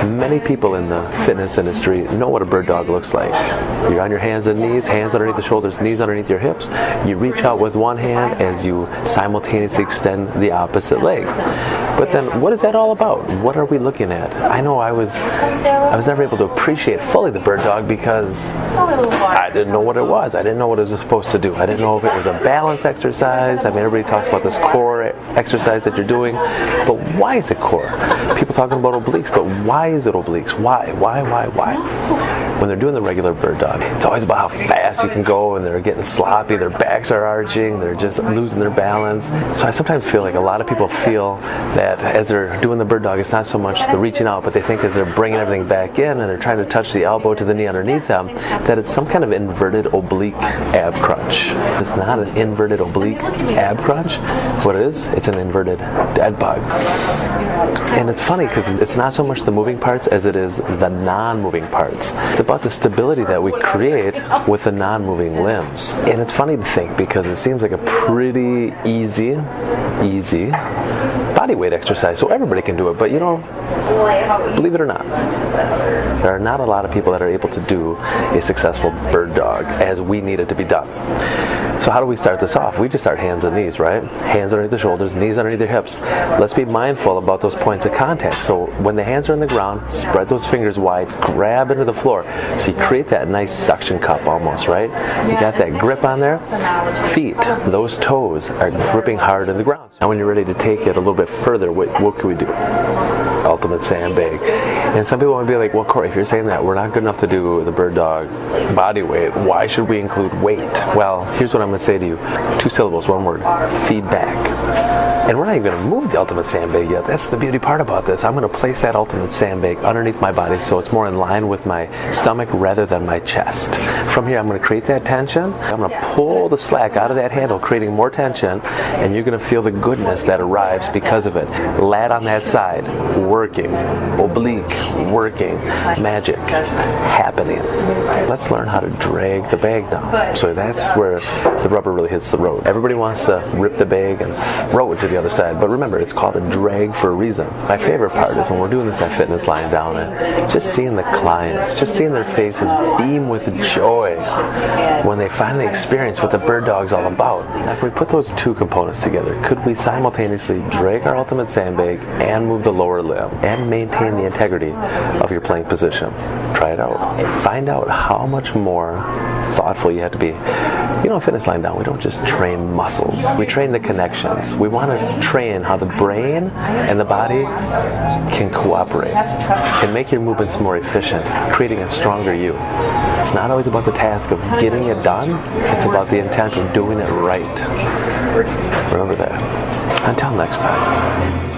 Many people in the fitness industry know what a bird dog looks like. You're on your hands and knees, hands underneath the shoulders, knees underneath your hips. You reach out with one hand as you simultaneously extend the opposite leg. But then what is that all about? What are we looking at? I know I was never able to appreciate fully the bird dog because I didn't know what it was. I didn't know what it was supposed to do. I didn't know if it was a balance exercise. I mean, everybody talks about this core exercise that you're doing, but why is it core? People talking about obliques, but why is it obliques? Why? When they're doing the regular bird dog, it's always about how fast you can go, and they're getting sloppy, their backs are arching, they're just losing their balance. So I sometimes feel like a lot of people feel that as they're doing the bird dog, it's not so much the reaching out, but they think as they're bringing everything back in and they're trying to touch the elbow to the knee underneath them, that it's some kind of inverted oblique ab crunch. It's not an inverted oblique ab crunch. What it is, it's an inverted dead bug. And it's funny because it's not so much the moving parts as it is the non-moving parts. It's about the stability that we create with the non-moving limbs. And it's funny to think because it seems like a pretty easy body weight exercise, so everybody can do it. But believe it or not, there are not a lot of people that are able to do a successful bird dog as we need it to be done. So how do we start this off? We just start hands and knees, right? Hands underneath the shoulders, knees underneath the hips. Let's be mindful about those points of contact. So when the hands are on the ground, spread those fingers wide, grab into the floor. So you create that nice suction cup almost, right? You got that grip on there. Feet, those toes are gripping hard in the ground. Now when you're ready to take it a little bit further, what can we do? Ultimate sandbag. And some people might be like, well, Corey, if you're saying that we're not good enough to do the bird dog body weight, why should we include weight? Well, here's what I'm going to say to you. 2 syllables, 1 word. Feedback. And we're not even going to move the ultimate sandbag yet. That's the beauty part about this. I'm going to place that ultimate sandbag underneath my body so it's more in line with my stomach rather than my chest. From here, I'm going to create that tension. I'm going to pull the slack out of that handle, creating more tension, and you're going to feel the goodness that arrives because of it. Lat on that side, working. Oblique, working. Magic, happening. Let's learn how to drag the bag now. So that's where the rubber really hits the road. Everybody wants to rip the bag and throw it to the other side, but remember, it's called a drag for a reason. My favorite part is when we're doing this at Fitness Lying Down and just seeing the clients, just seeing their faces beam with joy when they finally experience what the bird dog's all about. Now, if we put those two components together, could we simultaneously drag our ultimate sandbag and move the lower limb and maintain the integrity of your plank position? Try it out and find out how much more thoughtful you have to be. Fitness Lying Down, we don't just train muscles. We train the connections. We want to train how the brain and the body can cooperate, can make your movements more efficient, creating a stronger you. It's not always about the task of getting it done. It's about the intent of doing it right. Remember that. Until next time.